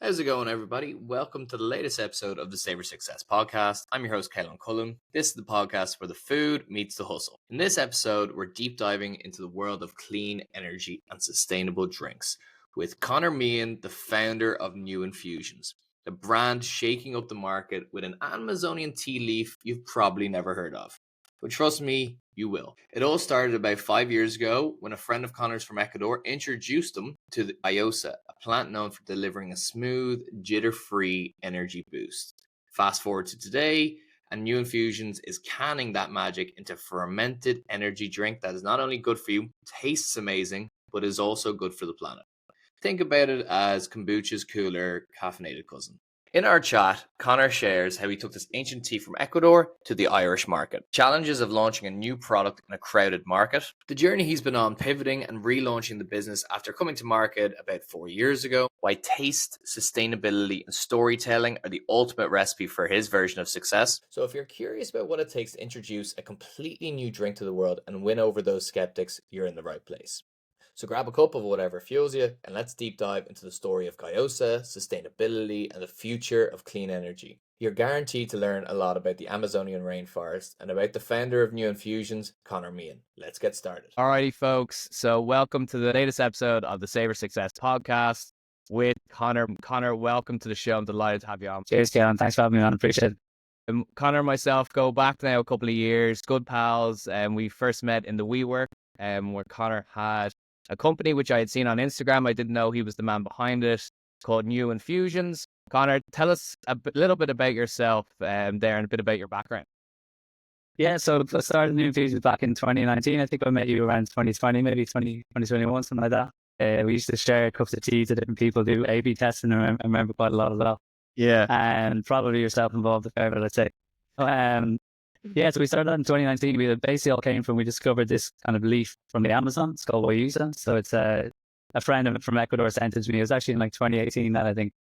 How's it going, everybody? Welcome to the latest episode of the Savour Success podcast. I'm your host, Caolan Cullen. This is the podcast where the food meets the hustle. In this episode, we're deep diving into the world of clean energy and sustainable drinks with Conor Meehan, the founder of New Infusions, a brand shaking up the market with an Amazonian tea leaf you've probably never heard of. But trust me, you will. It all started about 5 years ago when a friend of Conor's from Ecuador introduced him to the guayusa, a plant known for delivering a smooth, jitter-free energy boost. Fast forward to today, and New Infusions is canning that magic into fermented energy drink that is not only good for you, tastes amazing, but is also good for the planet. Think about it as kombucha's cooler, caffeinated cousin. In our chat, Conor shares how he took this ancient tea from Ecuador to the Irish market, challenges of launching a new product in a crowded market, the journey he's been on pivoting and relaunching the business after coming to market about 4 years ago, why taste, sustainability, and storytelling are the ultimate recipe for his version of success. So if you're curious about what it takes to introduce a completely new drink to the world and win over those skeptics, you're in the right place. So grab a cup of whatever fuels you, and let's deep dive into the story of guayusa, sustainability, and the future of clean energy. You're guaranteed to learn a lot about the Amazonian rainforest and about the founder of New Infusions, Conor Meehan. Let's get started. Alrighty, folks. So welcome to the latest episode of the Savour Success podcast with Conor. Conor, welcome to the show. I'm delighted to have you on. Cheers, Caolan. Thanks for having me on. Appreciate it. Conor and myself go back now a couple of years, good pals, and we first met in the WeWork, where Conor had a company which I had seen on Instagram. I didn't know he was the man behind it, called New Infusions. Conor, tell us a little bit about yourself there and a bit about your background. Yeah, so I started New Infusions back in 2019. I think I met you around 2020, maybe 2021, something like that. We used to share cups of tea to different people, do A/B testing. I remember quite a lot of that. Yeah. And probably yourself involved a fair bit, I'd say. Yeah, so we started that in 2019. We basically all came from, we discovered this kind of leaf from the Amazon. It's called guayusa. So it's a friend from Ecuador sent it to me. It was actually in like 2018 that I think.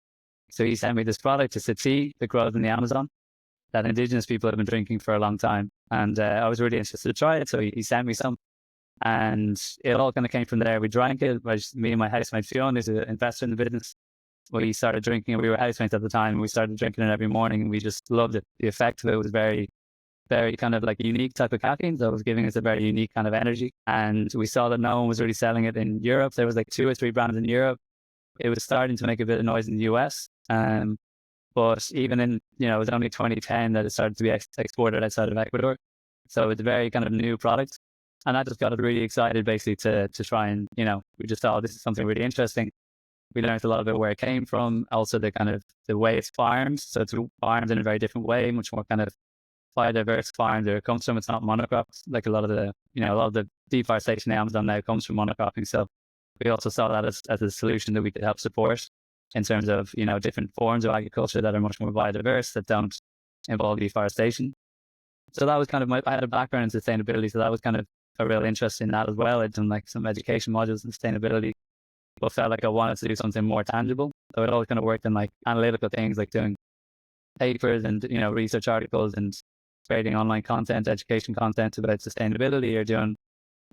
So he sent me this product. It's a tea that grows in the Amazon that indigenous people have been drinking for a long time. And I was really interested to try it. So he sent me some. And it all kind of came from there. We drank it. Me and my housemate Fiona, who's an investor in the business, we started drinking it. We were housemates at the time. We started drinking it every morning and we just loved it. The effect of it was very kind of like a unique type of caffeine. So it was giving us a very unique kind of energy. And we saw that no one was really selling it in Europe. There was like 2 or 3 brands in Europe. It was starting to make a bit of noise in the US. But even in, it was only 2010 that it started to be exported outside of Ecuador. So it's a very kind of new product. And that just got us really excited basically to try and, we just thought this is something really interesting. We learned a lot about where it came from. Also the kind of the way it's farmed. So it's farmed in a very different way, much more kind of biodiverse farm there comes from. It's not monocrops like a lot of the deforestation in the Amazon now comes from monocropping. So we also saw that as a solution that we could help support in terms of, different forms of agriculture that are much more biodiverse, that don't involve deforestation. So that was kind of I had a background in sustainability. So that was kind of a real interest in that as well. I'd done like some education modules in sustainability, but felt like I wanted to do something more tangible. So it always kind of worked in like analytical things like doing papers and, research articles and creating online content, education content about sustainability, or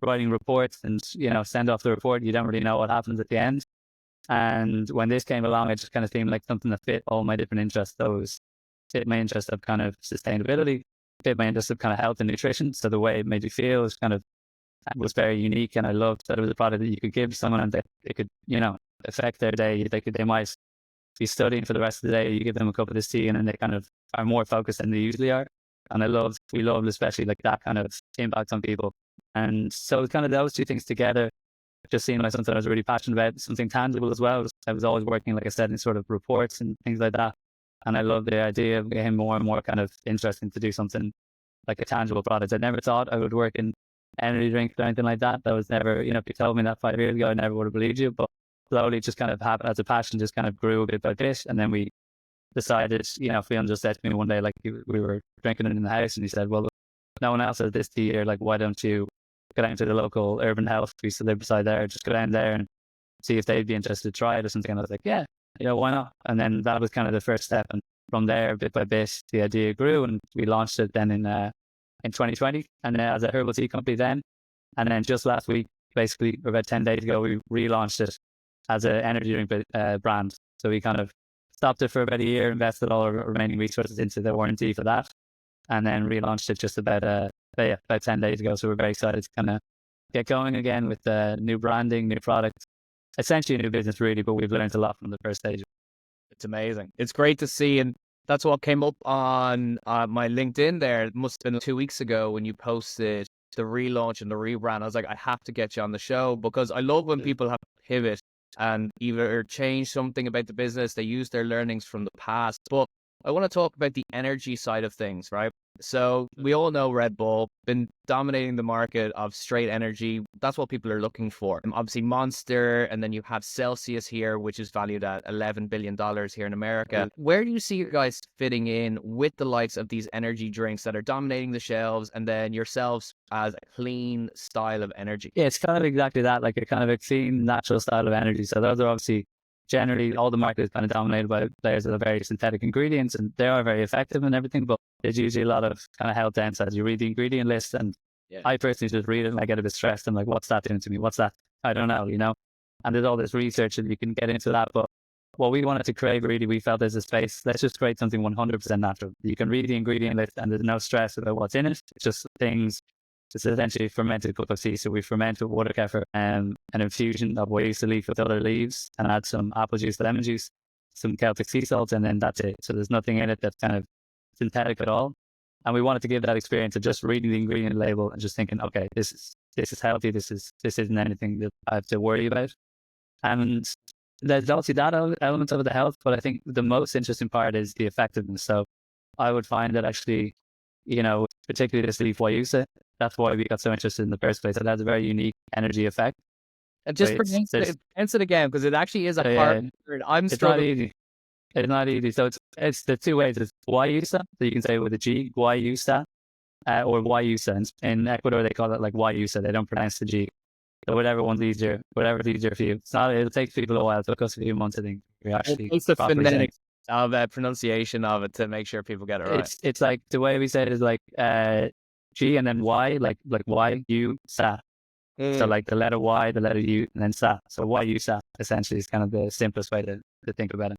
writing reports and, send off the report. You don't really know what happens at the end. And when this came along, it just kind of seemed like something that fit all my different interests. Those fit my interest of kind of sustainability, fit my interest of kind of health and nutrition. So the way it made you feel was very unique. And I loved that it was a product that you could give someone and that it could, affect their day. They might be studying for the rest of the day. You give them a cup of this tea and then they kind of are more focused than they usually are. And we loved especially like that kind of impact on people. And so it's kind of those two things together just seemed like something I was really passionate about, something tangible as well. I was always working, like I said, in sort of reports and things like that. And I love the idea of getting more and more kind of interesting to do something like a tangible product. I never thought I would work in energy drinks or anything like that. That was never, if you told me that 5 years ago, I never would have believed you. But slowly it just kind of happened as a passion, just kind of grew a bit by bit. And then we decided, Fiona just said to me one day, like we were drinking it in the house and he said, well, no one else has this tea here. Like, why don't you go down to the local urban health? We used to live beside there. Just go down there and see if they'd be interested to try it or something. And I was like, yeah, why not? And then that was kind of the first step. And from there, bit by bit, the idea grew and we launched it then in 2020 and as a herbal tea company then. And then just last week, basically about 10 days ago, we relaunched it as an energy drink brand. So we kind of stopped it for about a year, invested all our remaining resources into the warranty for that, and then relaunched it just about 10 days ago. So we're very excited to kind of get going again with new branding, new product, essentially a new business really, but we've learned a lot from the first stage. It's amazing. It's great to see. And that's what came up on my LinkedIn there. It must have been 2 weeks ago when you posted the relaunch and the rebrand. I was like, I have to get you on the show because I love when people have to pivot and either change something about the business. They use their learnings from the past. But I want to talk about the energy side of things, right? So we all know Red Bull been dominating the market of straight energy. That's what people are looking for. And obviously Monster, and then you have Celsius here, which is valued at $11 billion here in America. Where do you see you guys fitting in with the likes of these energy drinks that are dominating the shelves, and then yourselves as a clean style of energy? Yeah, it's kind of exactly that, like a kind of a clean, natural style of energy. So those are obviously generally all the market is kind of dominated by players that are very synthetic ingredients, and they are very effective and everything, but there's usually a lot of kind of health downsides. You read the ingredient list, and I personally just read it and I get a bit stressed. I'm like, what's that doing to me? What's that? I don't know, And there's all this research and you can get into that. But what we wanted to create, really, we felt there's a space. Let's just create something 100% natural. You can read the ingredient list and there's no stress about what's in it. It's just things. It's essentially fermented cup of tea. So we ferment with water kefir and an infusion of guayusa leaf with other leaves, and add some apple juice, lemon juice, some Celtic sea salt, and then that's it. So there's nothing in it that's kind of synthetic at all. And we wanted to give that experience of just reading the ingredient label and just thinking, okay, this is healthy. This isn't anything that I have to worry about. And there's obviously that element of the health, but I think the most interesting part is the effectiveness. So I would find that actually, particularly this leaf guayusa, that's why we got so interested in the first place. It has a very unique energy effect. And just pronounce it again, because it actually is a hard word. I'm struggling. It's not easy. So it's the two ways. It's guayusa, so you can say it with a G, guayusa, or guayusa. In Ecuador, they call it like guayusa. They don't pronounce the G. So whatever's easier for you. It'll take people a while. It took us a few months, I think. It's the phonetics of pronunciation of it to make sure people get it right. It's like the way we say it is like G and then Y, like Y, U, sa. So like the letter Y, the letter U, and then sa. So guayusa essentially is kind of the simplest way to think about it.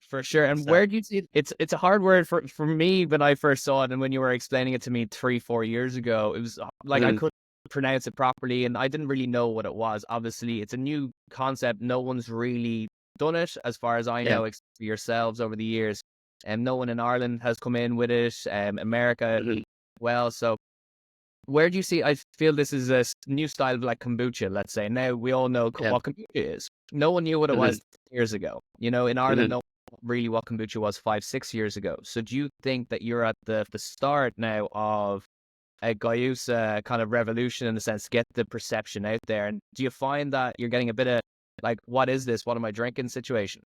For sure. And where do you see it? It's a hard word for me when I first saw it, and when you were explaining it to me 3-4 years ago, it was like I couldn't pronounce it properly, and I didn't really know what it was. Obviously, it's a new concept. No one's really done it, as far as I know, except for yourselves over the years. And no one in Ireland has come in with it. America, well. So where do you see? I feel this is a new style of like kombucha. Let's say now we all know what kombucha is. No one knew what it was years ago. In Ireland, no one knew really what kombucha was 5-6 years ago. So do you think that you're at the start now of a guayusa kind of revolution, in the sense to get the perception out there? And do you find that you're getting a bit of like, what is this? What am I drinking situation?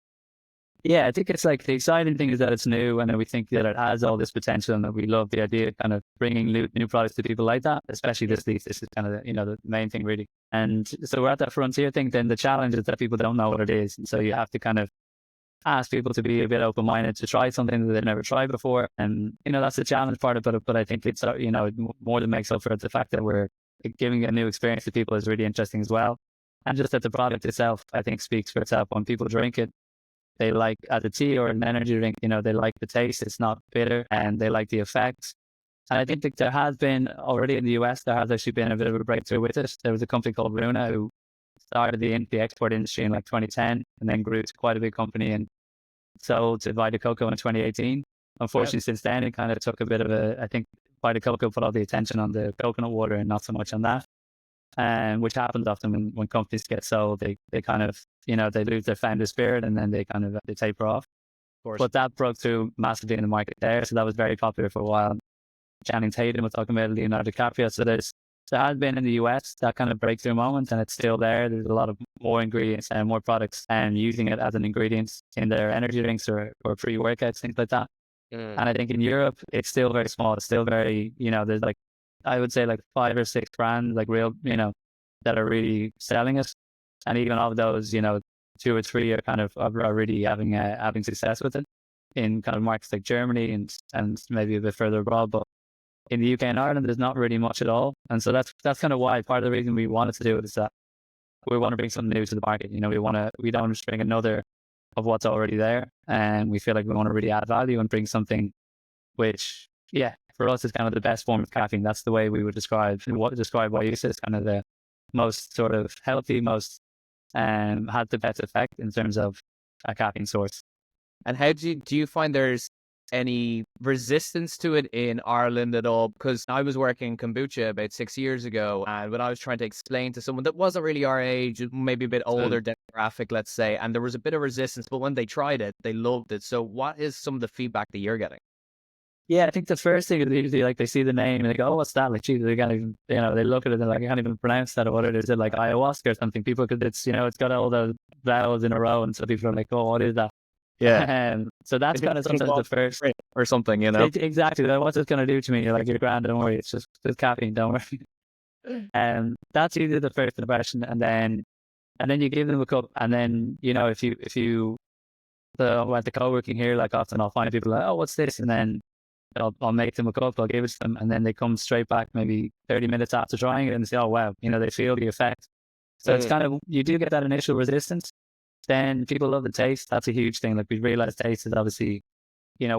Yeah, I think it's like the exciting thing is that it's new, and that we think that it has all this potential, and that we love the idea of kind of bringing new products to people like that, especially this leaf. This is kind of the main thing really. And so we're at that frontier thing. Then the challenge is that people don't know what it is, and so you have to kind of ask people to be a bit open-minded to try something that they've never tried before. And that's the challenge part of it. But I think it's more than makes up for it. The fact that we're giving a new experience to people is really interesting as well. And just that the product itself, I think, speaks for itself. When people drink it, they like, as a tea or an energy drink, they like the taste. It's not bitter, and they like the effects. And I think that there has been already in the US, there has actually been a bit of a breakthrough with it. There was a company called Runa who started the export industry in like 2010, and then grew to quite a big company and sold to Vita Coco in 2018. Unfortunately, since then, it kind of took a bit of I think Vita Coco put all the attention on the coconut water and not so much on that. And which happens often when companies get sold, they kind of, they lose their founder spirit, and then they kind of they taper off. But that broke through massively in the market there. So that was very popular for a while. Channing Tatum was talking about Leonardo DiCaprio. So there has been in the US that kind of breakthrough moment, and it's still there. There's a lot of more ingredients and more products and using it as an ingredient in their energy drinks or pre-workouts, things like that. And I think in Europe, it's still very small. It's still very, there's like, I would say like 5 or 6 brands, like real, that are really selling it. And even of those, 2 or 3 are kind of are really having success with it in kind of markets like Germany and maybe a bit further abroad. But in the UK and Ireland, there's not really much at all. And so that's kind of why part of the reason we wanted to do it is that we want to bring something new to the market. We don't just bring another what's already there. And we feel like we want to really add value and bring something which, for us is kind of the best form of caffeine. That's the way we would describe guayusa is kind of the most sort of healthy, most had the best effect in terms of a caffeine source. And how do you find there's any resistance to it in Ireland at all? Because I was working kombucha about 6 years ago, and when I was trying to explain to someone that wasn't really our age, maybe a bit older demographic, let's say, and there was a bit of resistance, but when they tried it, they loved it. So what is some of the feedback that you're getting? Yeah, I think the first thing is usually like they see the name and they go, "Oh, what's that?" Like, geez, they can't even, they look at it and they're like, "I can't even pronounce that." Or what is it, like ayahuasca or something? People could, it's got all the vowels in a row, and so people are like, "Oh, what is that?" Yeah. So that's kind of sometimes the first or something, exactly. What's it going to do to me? You're like, "You're grand, don't worry. It's just caffeine, don't worry." And that's usually the first impression, and then you give them a cup, and then if you went to co-working here, like often I'll find people like, "Oh, what's this?" And then I'll make them a cup, I'll give it to them, and then they come straight back maybe 30 minutes after trying it and say, "Oh, wow," they feel the effect. So it's kind of, you do get that initial resistance. Then people love the taste. That's a huge thing. Like, we realize taste is obviously,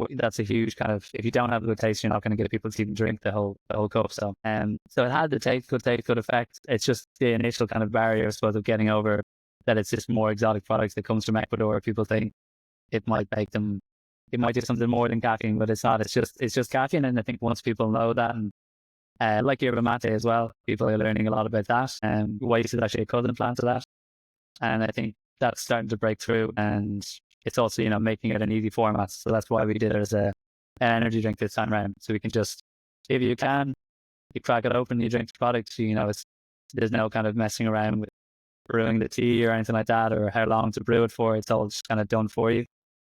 that's a huge kind of, if you don't have a good taste, you're not going to get people to even drink the whole cup. So, so it had the good effect. It's just the initial kind of barrier, I suppose, of getting over that it's just more exotic products that comes from Ecuador. People think it might do something more than caffeine, but it's not. It's just caffeine. And I think once people know that, and like yerba mate as well, people are learning a lot about that. And guayusa is actually a cousin plant to that. And I think that's starting to break through. And it's also, making it an easy format. So that's why we did it as an energy drink this time around. So we can just, if you can, you crack it open, you drink the product. There's no kind of messing around with brewing the tea or anything like that, or how long to brew it for. It's all just kind of done for you.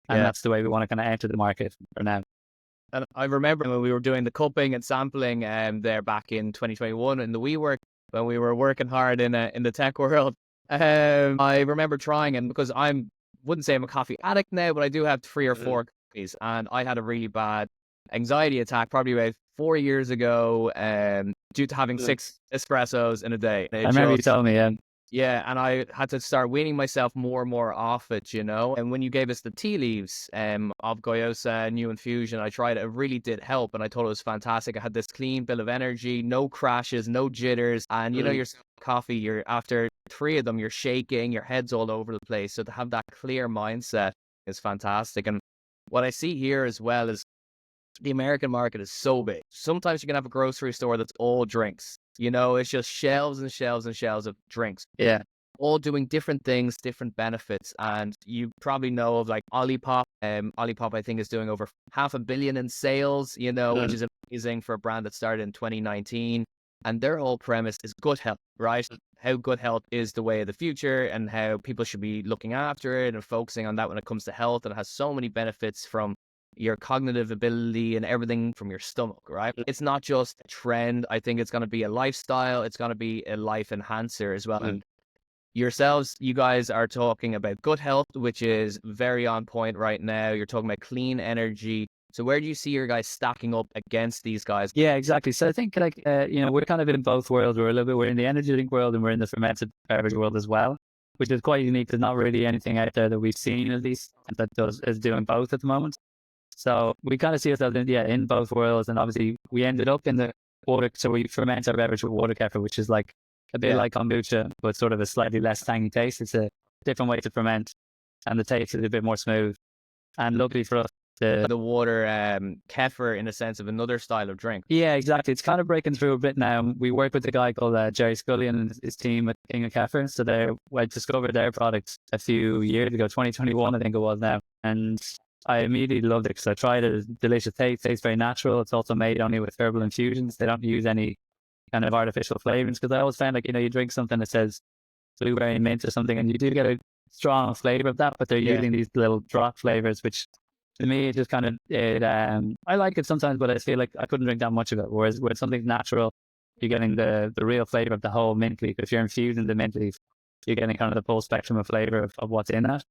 And that's the way we want to kind of enter the market for now. And I remember when we were doing the cupping and sampling there back in 2021 in the WeWork, when we were working hard in the tech world. I remember trying, and because wouldn't say I'm a coffee addict now, but I do have 3 or 4 coffees, and I had a really bad anxiety attack probably about 4 years ago due to having 6 espressos in a day. I remember you telling me, Yeah, and I had to start weaning myself more and more off it, And when you gave us the tea leaves of guayusa, new infusion, I tried it. It really did help, and I thought it was fantastic. I had this clean bill of energy, no crashes, no jitters, and your coffee, you're after 3 of them, you're shaking, your head's all over the place. So to have that clear mindset is fantastic. And what I see here as well is the American market is so big. Sometimes you can have a grocery store that's all drinks. It's just shelves and shelves and shelves of drinks. Yeah. All doing different things, different benefits. And you probably know of like Olipop. Olipop, I think, is doing over $500 million in sales, which is amazing for a brand that started in 2019. And their whole premise is good health, right? How good health is the way of the future, and how people should be looking after it and focusing on that when it comes to health. And it has so many benefits from your cognitive ability and everything from your stomach, right? It's not just a trend. I think it's going to be a lifestyle. It's going to be a life enhancer as well. And yourselves, you guys are talking about good health, which is very on point right now. You're talking about clean energy. So where do you see your guys stacking up against these guys? Yeah, exactly. So I think we're kind of in both worlds. We're in the energy drink world, and we're in the fermented beverage world as well, which is quite unique. There's not really anything out there that we've seen, at least, that is doing both at the moment. So we kind of see ourselves in both worlds. And obviously we ended up in the water. So we ferment our beverage with water kefir, which is like a bit like kombucha, but sort of a slightly less tangy taste. It's a different way to ferment, and the taste is a bit more smooth. And luckily for us, the water kefir in a sense of another style of drink. Yeah, exactly. It's kind of breaking through a bit now. We work with a guy called Jerry Scully and his team at King of Kefir. So I discovered their product a few years ago, 2021, I think it was now. And I immediately loved it because I tried it. It's delicious taste. Tastes very natural. It's also made only with herbal infusions. They don't use any kind of artificial flavorings, because I always found like, you drink something that says blueberry mint or something, and you do get a strong flavor of that, but they're using these little drop flavors, which to me, it just kind of, I like it sometimes, but I feel like I couldn't drink that much of it. Whereas with something natural, you're getting the real flavor of the whole mint leaf. If you're infusing the mint leaf, you're getting kind of the full spectrum of flavor of what's in that.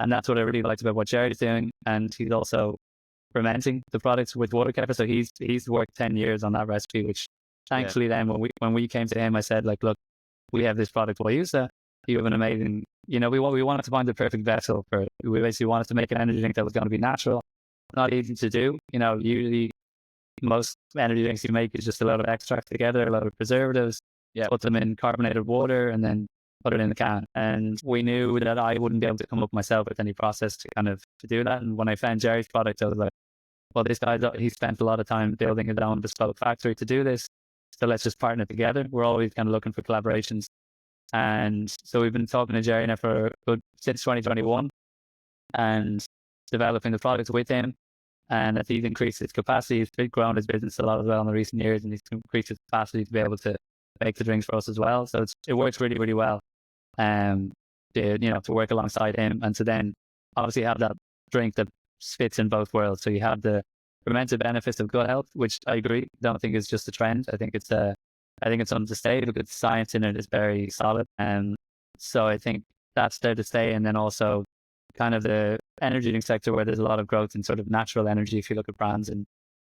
And that's what I really liked about what Jerry's doing. And he's also fermenting the products with water kefir. So he's worked 10 years on that recipe, which thankfully then when we came to him, I said, like, look, we have this product guayusa. You have an amazing we wanted to find the perfect vessel for. We basically wanted to make an energy drink that was going to be natural, not easy to do. Usually most energy drinks you make is just a lot of extract together, a lot of preservatives, put them in carbonated water, and then put it in the can. And we knew that I wouldn't be able to come up myself with any process to do that. And when I found Jerry's product, I was like, well, this guy, he spent a lot of time building his own bespoke factory to do this. So let's just partner together. We're always kind of looking for collaborations. And so we've been talking to Jerry now since 2021 and developing the products with him. And as he's increased his capacity, he's grown his business a lot as well in the recent years, and he's increased his capacity to be able to make the drinks for us as well. So it works really, really well. To work alongside him and to then obviously have that drink that fits in both worlds. So you have the fermented benefits of gut health, which I agree, don't think is just a trend. I think it's something to stay because the science in it is very solid. And so I think that's there to stay. And then also kind of the energy drink sector where there's a lot of growth in sort of natural energy. If you look at brands in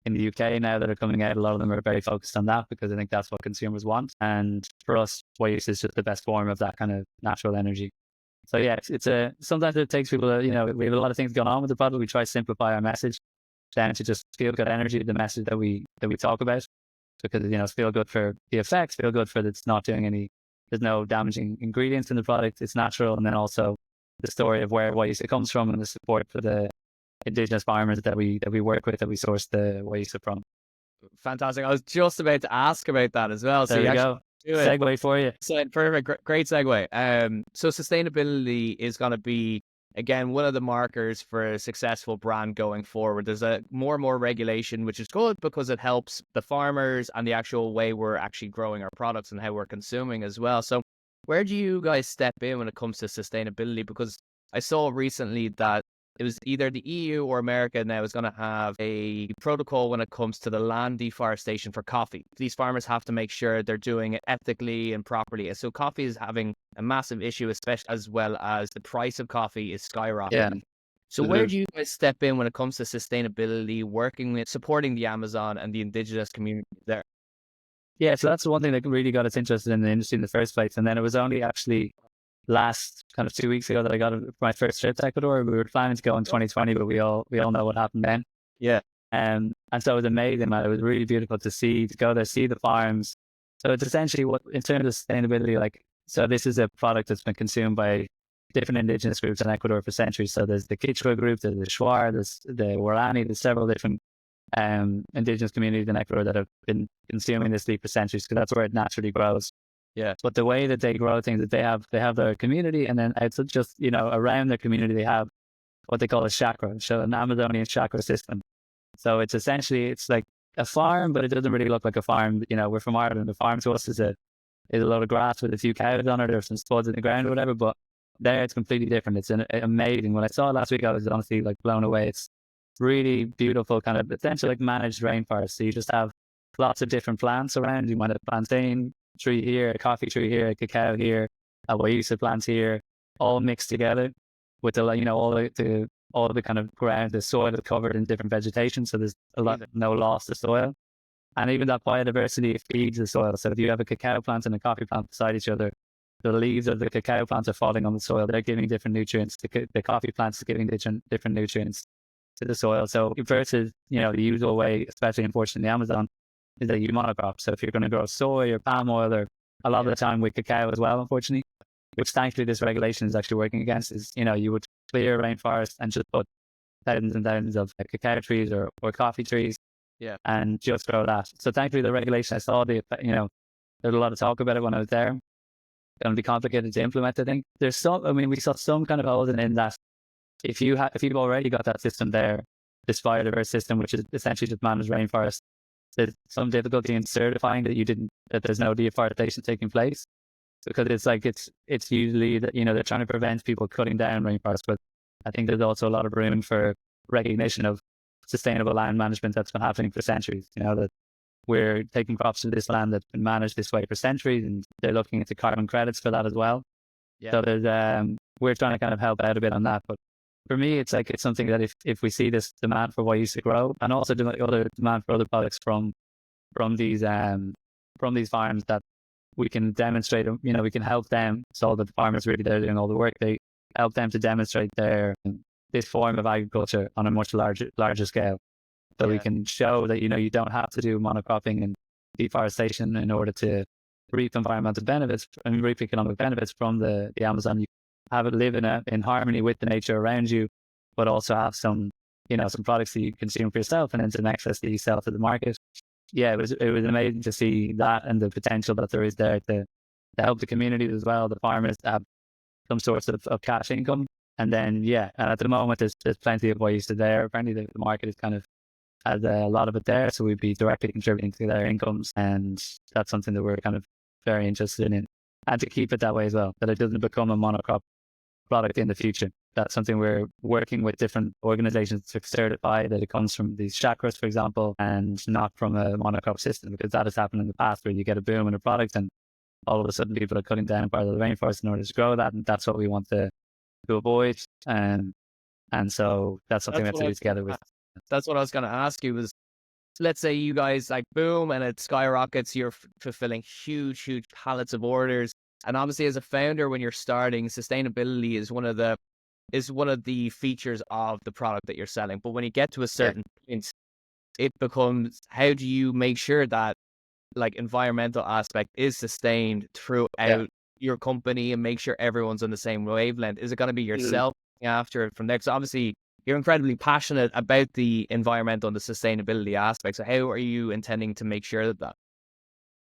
the UK now that are coming out, a lot of them are very focused on that because I think that's what consumers want. And for us, guayusa is just the best form of that kind of natural energy. So yeah, sometimes it takes people we have a lot of things going on with the product. We try to simplify our message down to just feel good energy, the message that we talk about, because it's feel good for the effects, feel good for that it's not doing there's no damaging ingredients in the product, it's natural, and then also the story of where guayusa comes from and the support for the indigenous farmers that we work with, that we source the guayusa from. Fantastic. I was just about to ask about that as well. There you go. Segue for you. So perfect, great segue. So sustainability is going to be, again, one of the markers for a successful brand going forward. There's more and more regulation, which is good because it helps the farmers and the actual way we're actually growing our products and how we're consuming as well. So where do you guys step in when it comes to sustainability? Because I saw recently that it was either the EU or America now is going to have a protocol when it comes to the land deforestation for coffee. These farmers have to make sure they're doing it ethically and properly. So coffee is having a massive issue, especially as well as the price of coffee is skyrocketing. Yeah. So where do you guys step in when it comes to sustainability, working with, supporting the Amazon and the indigenous community there? Yeah, so that's one thing that really got us interested in the industry in the first place. And then it was only actually last kind of 2 weeks ago that I got my first trip to Ecuador. We were planning to go in 2020, but we all know what happened then. Yeah. And so it was amazing, man. It was really beautiful to go there, see the farms. So it's essentially in terms of sustainability, so this is a product that's been consumed by different indigenous groups in Ecuador for centuries. So there's the Quichua group, there's the Shuar, there's the Warani, there's several different indigenous communities in Ecuador that have been consuming this leaf for centuries because that's where it naturally grows. Yeah. But the way that they grow things, that they have their community, and then it's just, around their community, they have what they call a chakra, so an Amazonian chakra system. So it's like a farm, but it doesn't really look like a farm. We're from Ireland. The farm to us is a lot of grass with a few cows on it. There's some spuds in the ground or whatever, but there it's completely different. It's amazing. When I saw it last week, I was honestly blown away. It's really beautiful, kind of essentially managed rainforest. So you just have lots of different plants around. You might have a plantain tree here, a coffee tree here, a cacao here, a guayusa plants here, all mixed together with all the kind of ground, the soil is covered in different vegetation. So there's no loss to soil. And even that biodiversity feeds the soil. So if you have a cacao plant and a coffee plant beside each other, the leaves of the cacao plants are falling on the soil. They're giving different nutrients. The coffee plants are giving different nutrients to the soil. So versus, the usual way, especially unfortunately in the Amazon, is that you monocrop. So if you're going to grow soy or palm oil, or a lot of the time with cacao as well, unfortunately, which thankfully this regulation is actually working against, is, you would clear rainforest and just put thousands and thousands of cacao trees or coffee trees, and just grow that. So thankfully the regulation, I saw there's a lot of talk about it when I was there. It's going to be complicated to implement, I think. We saw some kind of holes in that. If you've already got that system there, this biodiverse system, which is essentially just managed rainforest, there's some difficulty in certifying that there's no deforestation taking place, because it's usually that, they're trying to prevent people cutting down rainforests. But I think there's also a lot of room for recognition of sustainable land management that's been happening for centuries. That we're taking crops from this land that's been managed this way for centuries, and they're looking into carbon credits for that as well. Yeah. So there's we're trying to kind of help out a bit on that. But for me, it's something that if we see this demand for guayusa to grow, and also other demand for other products from these farms, that we can demonstrate, we can help them. So that the farmers really, they're doing all the work. They help them to demonstrate this form of agriculture on a much larger scale. So we can show that, you don't have to do monocropping and deforestation in order to reap environmental benefits and reap economic benefits from the Amazon. You have it live in harmony with the nature around you, but also have some products that you consume for yourself and then some excess that you sell to the market. Yeah, it was amazing to see that and the potential that there is there to help the community as well, the farmers, to have some sorts of cash income. And then, and at the moment, there's plenty of guayusa there. Apparently, the market is kind of has a lot of it there, so we'd be directly contributing to their incomes, and that's something that we're kind of very interested in, and to keep it that way as well, that it doesn't become a monocrop product in the future. That's something we're working with different organizations to certify that it comes from these chakras, for example, and not from a monocrop system, because that has happened in the past where you get a boom in a product and all of a sudden people are cutting down part of the rainforest in order to grow that, and that's what we want to avoid. And so that's something we have to do together with. That's what I was going to ask you was, let's say you guys like boom and it skyrockets, you're fulfilling huge pallets of orders. And obviously as a founder, when you're starting, sustainability is one of the features of the product that you're selling. But when you get to a certain point, it becomes, how do you make sure that like environmental aspect is sustained throughout your company and make sure everyone's on the same wavelength? Is it going to be yourself after it from there? So obviously you're incredibly passionate about the environmental and the sustainability aspects. So how are you intending to make sure that?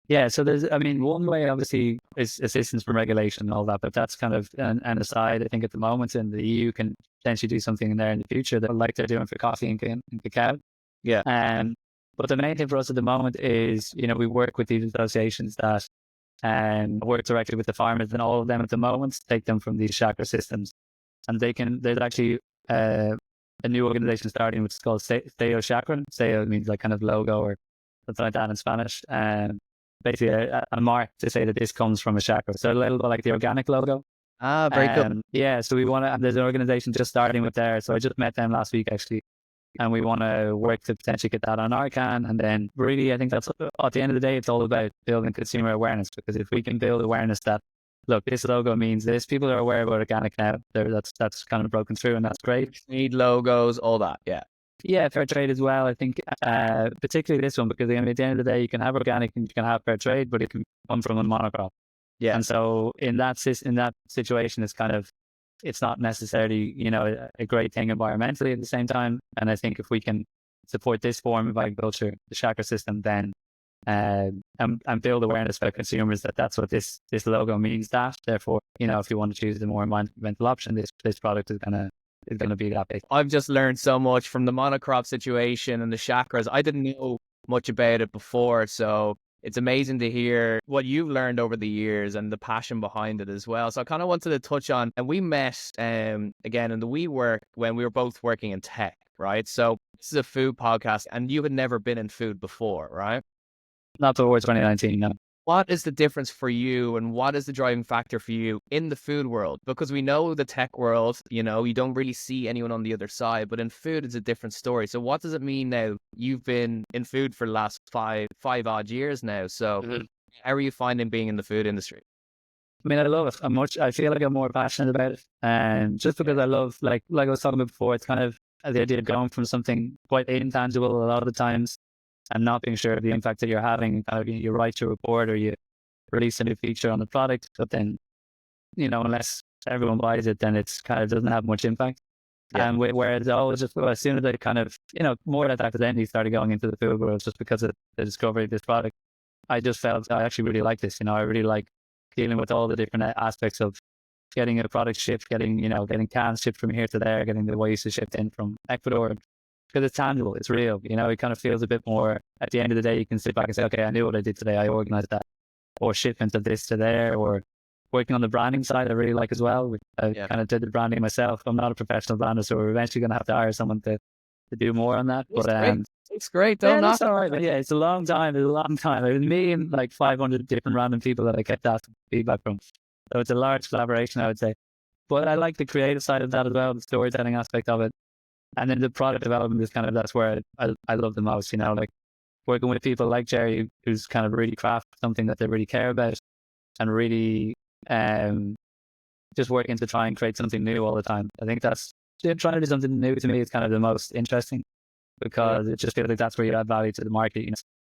Yeah, so one way obviously is assistance from regulation and all that, but that's kind of an aside. I think at the moment in the EU can potentially do something in there in the future that like they're doing for coffee and cacao. Yeah. But the main thing for us at the moment is, we work with these associations that work directly with the farmers, and all of them at the moment take them from these chakra systems. And there's actually a new organization starting, which is called Savour Chakra. Savour means like kind of logo or something like that in Spanish. Basically a mark to say that this comes from a chakra. So a little bit like the organic logo. Ah, very cool. Yeah, so we want to, there's an organization just starting with there. So I just met them last week actually. And we want to work to potentially get that on our can. And then really, I think that's, at the end of the day, it's all about building consumer awareness, because if we can build awareness that, look, this logo means this, people are aware about organic now. That's kind of broken through, and that's great. Need logos, all that, Yeah, fair trade as well. I think particularly this one, because at the end of the day, you can have organic and you can have fair trade, but it can come from a monocrop. Yeah. And so in that situation, it's not necessarily, a great thing environmentally at the same time. And I think if we can support this form of agriculture, the chakra system, then and build awareness by consumers that that's what this logo means. That therefore, if you want to choose the more environmental option, this product is gonna be that big. I've just learned so much from the monocrop situation and the chakras. I didn't know much about it before, so it's amazing to hear what you've learned over the years and the passion behind it as well. So I kind of wanted to touch on, and we met again in the WeWork when we were both working in tech, right? So this is a food podcast, and you had never been in food before, right? Not before 2019, no. What is the difference for you, and what is the driving factor for you in the food world? Because we know the tech world, you don't really see anyone on the other side, but in food, it's a different story. So what does it mean now? You've been in food for the last five odd years now. So how are you finding being in the food industry? I love it. I feel like I'm more passionate about it. And just because I love, like I was talking about before, it's kind of the idea of going from something quite intangible a lot of the times and not being sure of the impact that you're having. You write your report or you release a new feature on the product, but then, unless everyone buys it, then it's kind of doesn't have much impact. Yeah. And whereas as soon as I kind of, more or less accidentally started going into the food world just because of the discovery of this product, I just felt I actually really like this. I really like dealing with all the different aspects of getting a product shipped, getting cans shipped from here to there, getting the guayusa shipped in from Ecuador. Because it's tangible, it's real. It kind of feels a bit more, at the end of the day, you can sit back and say, okay, I knew what I did today. I organized that. Or shipment of this to there, or working on the branding side, I really like as well. I kind of did the branding myself. I'm not a professional brander, so we're eventually going to have to hire someone to do more on that. It's great, though. That's all right. But yeah, it's a long time. It was me and like 500 different random people that I kept asking feedback from. So it's a large collaboration, I would say. But I like the creative side of that as well, the storytelling aspect of it. And then the product development is kind of, that's where I love the most, like working with people like Jerry, who's kind of really craft something that they really care about. and really just working to try and create something new all the time. I think that's trying to do something new to me is kind of the most interesting, because it just feels like that's where you add value to the market. You know,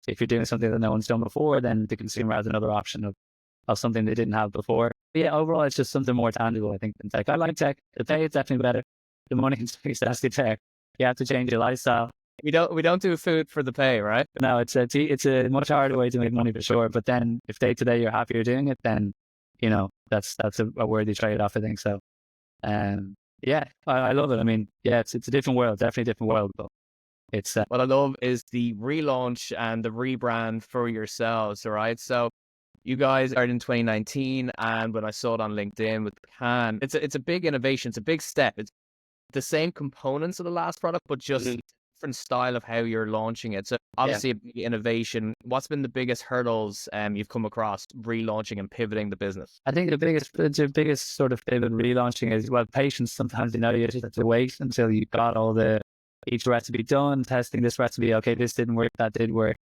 if you're doing something that no one's done before, then the consumer has another option of something they didn't have before. But yeah, overall, it's just something more tangible, I think, than tech. I like tech. The pay is definitely better. The money is exactly tech. You have to change your lifestyle. We don't do food for the pay, right? No, it's a much harder way to make money for sure. But then if day to day you're happier doing it, then, you know, that's a worthy trade-off, I think. So, yeah, I love it. I mean, yeah, it's a different world, definitely a different world. But it's what I love is the relaunch and the rebrand for yourselves, all right? So you guys are in 2019, and when I saw it on LinkedIn with the can, it's a big innovation. It's a big step. It's the same components of the last product, but just different style of how you're launching it. So obviously a big innovation. What's been the biggest hurdles you've come across relaunching and pivoting the business? I think the biggest sort of pivot relaunching is, well, patience. Sometimes, you know, you just have to wait until you've got each recipe done, testing this recipe. Okay, this didn't work, that did work.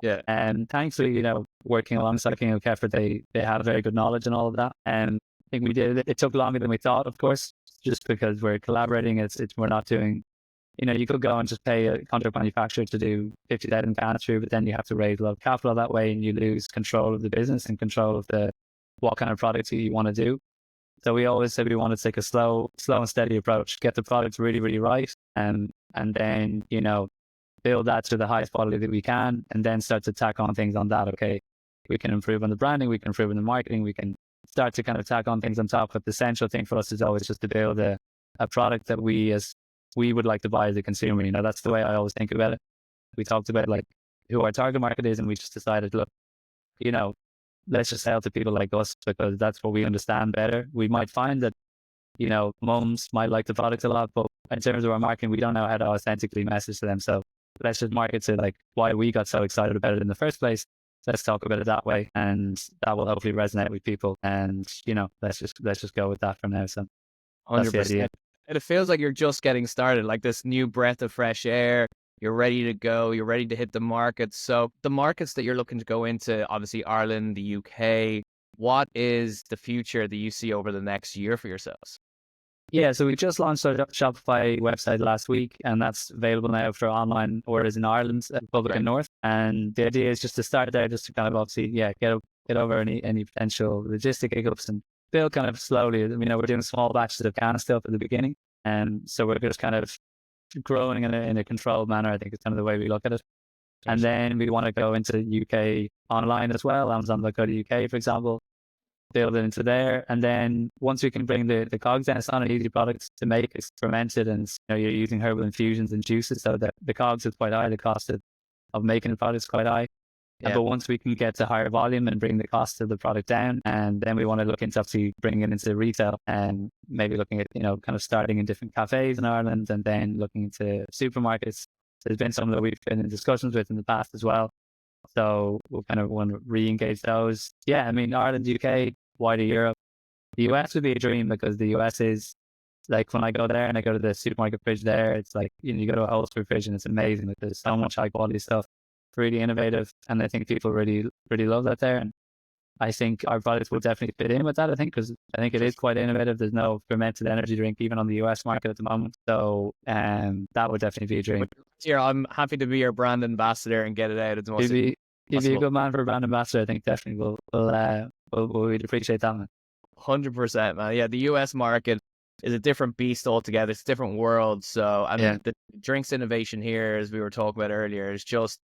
Yeah. And thankfully, you know, working alongside King of Kefir, they have very good knowledge and all of that. And I think we did. It took longer than we thought, of course, just because we're collaborating. We're not doing, you know, you could go and just pay a contract manufacturer to do 50,000 cans through, but then you have to raise a lot of capital that way, and you lose control of the business and control of what kind of products you want to do. So we always said we want to take a slow and steady approach, get the products really, really right, and then, you know, build that to the highest quality that we can, and then start to tack on things on that. Okay, we can improve on the branding, we can improve on the marketing, we can start to kind of tack on things on top. But the essential thing for us is always just to build a product that we would like to buy as a consumer. You know, that's the way I always think about it. We talked about like who our target market is, and we just decided, look, you know, let's just sell to people like us, because that's what we understand better. We might find that, you know, mums might like the product a lot, but in terms of our marketing, we don't know how to authentically message to them. So let's just market to like why we got so excited about it in the first place. Let's talk about it that way, and that will hopefully resonate with people. And, you know, let's just go with that for now. So 100%. And it feels like you're just getting started, like this new breath of fresh air. You're ready to go. You're ready to hit the markets. So the markets that you're looking to go into, obviously Ireland, the UK, what is the future that you see over the next year for yourselves? Yeah, so we just launched our Shopify website last week, and that's available now for online orders in Ireland, Republic and North. And the idea is just to start there, just to kind of obviously, get over any potential logistic hiccups and build kind of slowly. You know, we're doing small batches of can stuff at the beginning, and so we're just kind of growing in a controlled manner. I think it's kind of the way we look at it. And then we want to go into UK online as well, Amazon.co.uk, for example, build it into there. And then once we can bring the cogs down, it's not an easy product to make. It's fermented, and, you know, you're using herbal infusions and juices, so that the cogs is quite high. The cost of making the product is quite high. Yeah. But once we can get to higher volume and bring the cost of the product down, and then we want to look into obviously bringing it into retail, and maybe looking at, you know, kind of starting in different cafes in Ireland, and then looking into supermarkets. There's been some that we've been in discussions with in the past as well. So we'll kind of want to re-engage those. Yeah, I mean, Ireland, UK, wider Europe. The US would be a dream, because the US is like, when I go there and I go to the supermarket fridge there, it's like, you know, you go to a Whole Foods fridge and it's amazing. Like, there's so much high quality stuff, really innovative. And I think people really, really love that there. And I think our products will definitely fit in with that, I think, because I think it is quite innovative. There's no fermented energy drink even on the US market at the moment. So that would definitely be a dream. Here, I'm happy to be your brand ambassador and get it out as much as possible. You'd be a good man for a brand ambassador. I think definitely we'd appreciate that, man. 100%, man. Yeah, the US market is a different beast altogether. It's a different world. So, I mean, the drinks innovation here, as we were talking about earlier, is just,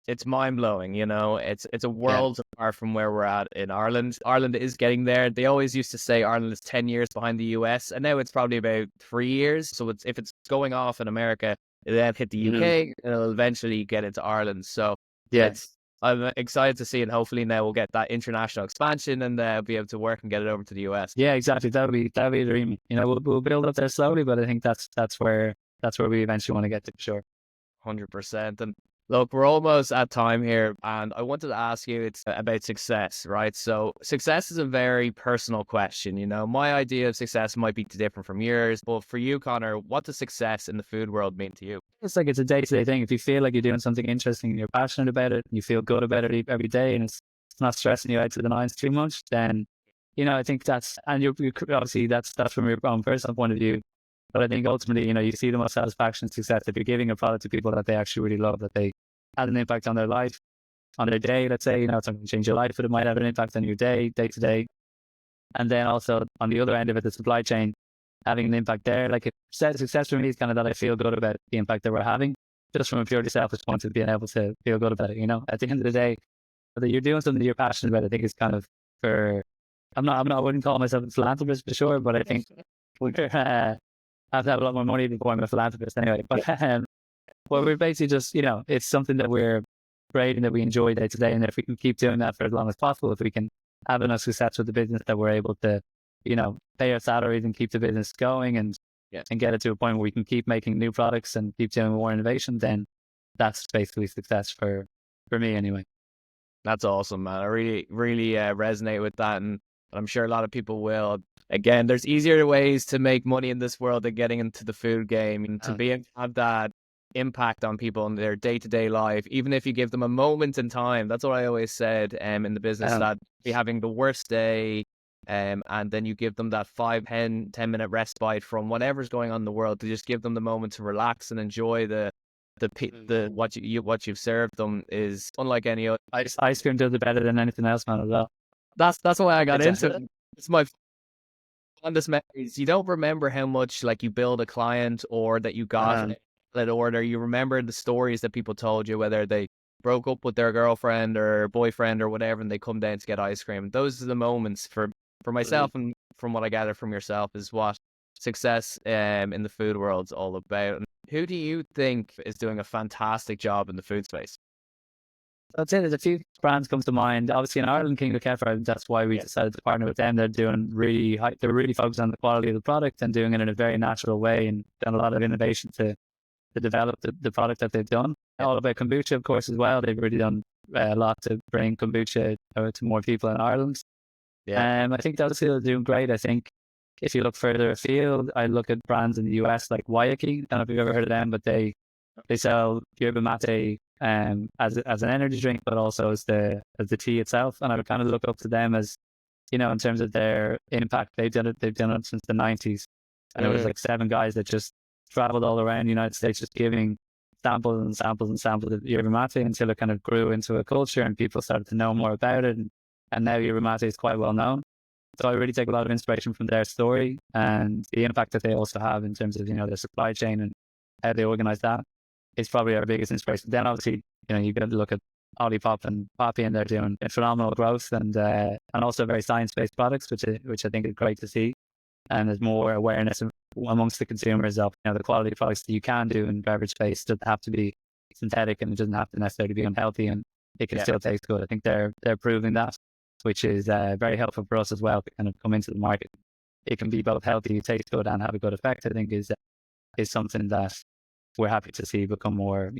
it's mind blowing. You know, it's a world apart from where we're at in Ireland. Ireland is getting there. They always used to say Ireland is 10 years behind the US, and now it's probably about 3 years. So if it's going off in America, it'll then hit the UK, and it'll eventually get into Ireland. So I'm excited to see, and hopefully now we'll get that international expansion and be able to work and get it over to the US. Yeah, exactly. That'll be a dream. You know, we'll build up there slowly, but I think that's where we eventually want to get to, for sure. 100%. And look, we're almost at time here, and I wanted to ask you, it's about success, right? So success is a very personal question. You know, my idea of success might be different from yours, but for you, Conor, what does success in the food world mean to you? It's like, it's a day-to-day thing. If you feel like you're doing something interesting and you're passionate about it, and you feel good about it every day, and it's it's not stressing you out to the nines too much, then, I think that's, and you obviously that's from your own personal point of view. But I think ultimately, you see the most satisfaction, success if you're giving a product to people that they actually really love, that they had an impact on their life, on their day. Let's say, it's not going to change your life, but it might have an impact on your day to day. And then also on the other end of it, the supply chain, having an impact there. Like, success for me is kind of that I feel good about the impact that we're having, just from a purely selfish point of being able to feel good about it. At the end of the day, whether you're doing something that you're passionate about, I think is kind of I wouldn't call myself a philanthropist for sure, but I think we're, I have to have a lot more money before I'm a philanthropist anyway. But we're basically just, it's something that we're great and that we enjoy day to day. And if we can keep doing that for as long as possible, if we can have enough success with the business that we're able to, pay our salaries and keep the business going and get it to a point where we can keep making new products and keep doing more innovation, then that's basically success for me anyway. That's awesome, man. I really, really resonate with that. And I'm sure a lot of people will. Again, there's easier ways to make money in this world than getting into the food game, and to be able to have that impact on people in their day-to-day life, even if you give them a moment in time. That's what I always said in the business, that be having the worst day, and then you give them that 5-10 minute respite from whatever's going on in the world, to just give them the moment to relax and enjoy the what you've served them is unlike any other. Ice cream does it better than anything else, man, as well. That's why I got into it. It's my fondest memories. You don't remember how much like you build a client or that you got that order. You remember the stories that people told you, whether they broke up with their girlfriend or boyfriend or whatever, and they come down to get ice cream. Those are the moments for myself, and from what I gather from yourself, is what success in the food world's all about. And who do you think is doing a fantastic job in the food space? I'd say there's a few brands comes to mind. Obviously in Ireland, King of Kefir, that's why we decided to partner with them. They're doing they're really focused on the quality of the product and doing it in a very natural way, and done a lot of innovation to develop the product that they've done. All about kombucha, of course, as well. They've really done a lot to bring kombucha to more people in Ireland. I think those two are doing great. I think if you look further afield, I look at brands in the US like Guayaki. I don't know if you've ever heard of them, but they sell yerba mate as an energy drink, but also as the tea itself. And I would kind of look up to them as, in terms of their impact. They've done it since the 90s. And it was like 7 guys that just traveled all around the United States, just giving samples and samples and samples of yerba mate until it kind of grew into a culture and people started to know more about it. And now yerba mate is quite well known. So I really take a lot of inspiration from their story and the impact that they also have in terms of, their supply chain and how they organize that. It's probably our biggest inspiration. Then obviously, you've got to look at Olipop and Poppy, and they're doing phenomenal growth and also very science-based products, which I think is great to see. And there's more awareness amongst the consumers of, the quality of products that you can do in beverage space. It doesn't have to be synthetic, and it doesn't have to necessarily be unhealthy, and it can still taste good. I think they're proving that, which is very helpful for us as well to kind of come into the market. It can be both healthy, taste good, and have a good effect. I think is something that we're happy to see become more,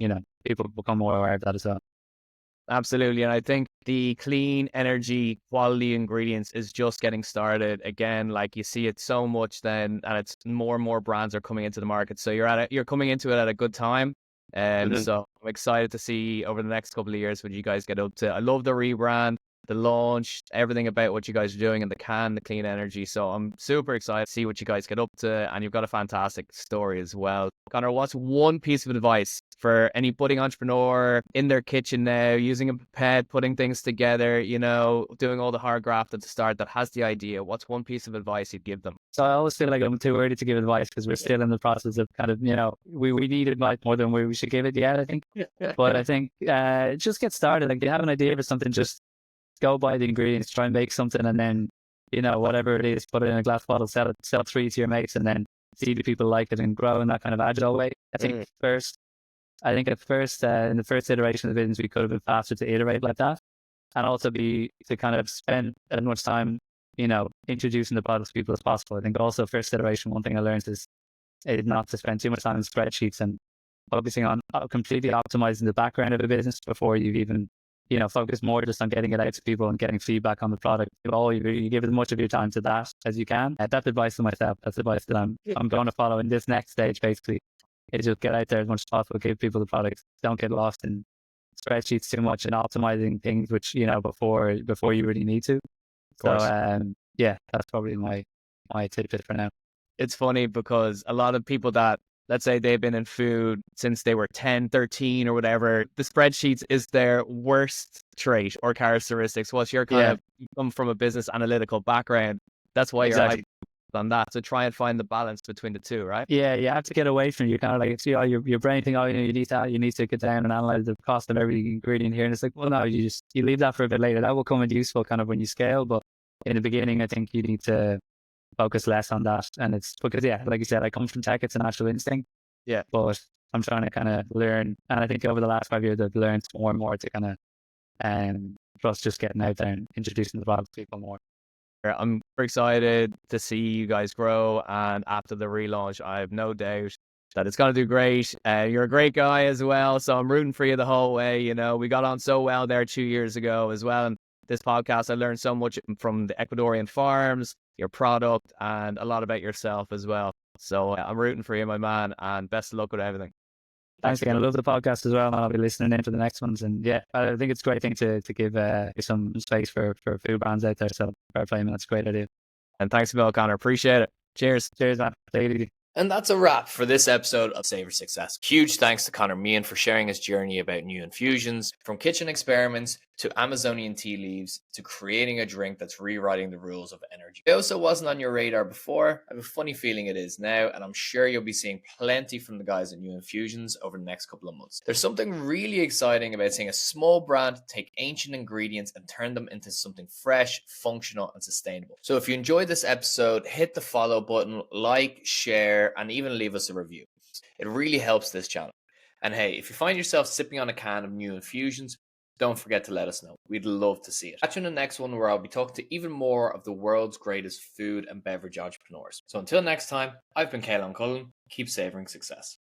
people become more aware of that as well. Absolutely. And I think the clean energy quality ingredients is just getting started. Again, like you see it so much then, and it's more and more brands are coming into the market. So you're coming into it at a good time. So I'm excited to see over the next couple of years what you guys get up to. I love the rebrand, the launch, everything about what you guys are doing, and the clean energy. So I'm super excited to see what you guys get up to, and you've got a fantastic story as well. Conor, what's one piece of advice for any budding entrepreneur in their kitchen now, using a pipette, putting things together, doing all the hard graft at the start, that has the idea? What's one piece of advice you'd give them? So I always feel like I'm too early to give advice because we're still in the process of kind of, we need advice more than we should give it yet, I think. But I think just get started. Like, you have an idea for something, just go buy the ingredients, try and make something, and then, whatever it is, put it in a glass bottle, sell 3 to your mates, and then see if people like it and grow in that kind of agile way. I think at first, in the first iteration of the business, we could have been faster to iterate like that, and also to kind of spend as much time, introducing the products to people as possible. I think also first iteration, one thing I learned is not to spend too much time in spreadsheets and focusing on completely optimizing the background of the business before you've even, focus more just on getting it out to people and getting feedback on the product. You give as much of your time to that as you can. That's advice to myself. That's advice that I'm going to follow in this next stage, basically. Is just get out there as much as possible, give people the products. Don't get lost in spreadsheets too much and optimizing things, which, you know, before you really need to. So, yeah, that's probably my tidbit for now. It's funny because a lot of people that, let's say they've been in food since they were 10, 13 or whatever, the spreadsheets is their worst trait or characteristics. Whilst you're kind of, you come from a business analytical background, that's why you're hyped on that. So try and find the balance between the two, right? Yeah, you have to get away from it. You kind of like, see, your brain think, oh, you know, you need to get down and analyze the cost of every ingredient here. And it's like, well, no, you leave that for a bit later. That will come in useful kind of when you scale. But in the beginning, I think you need to focus less on that. And it's because, yeah, like you said, I come from tech, it's a natural instinct. Yeah. But I'm trying to kind of learn. And I think over the last 5 years, I've learned more and more to kind of trust just getting out there and introducing the product to people more. I'm very excited to see you guys grow. And after the relaunch, I have no doubt that it's going to do great. You're a great guy as well. So I'm rooting for you the whole way. You know, we got on so well there 2 years ago as well. And this podcast, I learned so much from the Ecuadorian farms, your product, and a lot about yourself as well. So I'm rooting for you, my man, and best of luck with everything. Thanks again. I love the podcast as well, and I'll be listening in for the next ones. And yeah, I think it's a great thing to give some space for food brands out there. So fair play, man. That's a great idea. And thanks, Bill, Connor. Appreciate it. Cheers. Cheers, man. Take it easy. And that's a wrap for this episode of Savour Success. Huge thanks to Conor Meehan for sharing his journey about new infusions, from kitchen experiments to Amazonian tea leaves to creating a drink that's rewriting the rules of energy. If it also wasn't on your radar before, I have a funny feeling it is now, and I'm sure you'll be seeing plenty from the guys at New Infusions over the next couple of months. There's something really exciting about seeing a small brand take ancient ingredients and turn them into something fresh, functional, and sustainable. So if you enjoyed this episode, hit the follow button, like, share, and even leave us a review. It really helps this channel. And hey, if you find yourself sipping on a can of New Infusions, don't forget to let us know. We'd love to see it. Catch you in the next one, where I'll be talking to even more of the world's greatest food and beverage entrepreneurs. So until next time, I've been Caolan Cullen. Keep savoring success.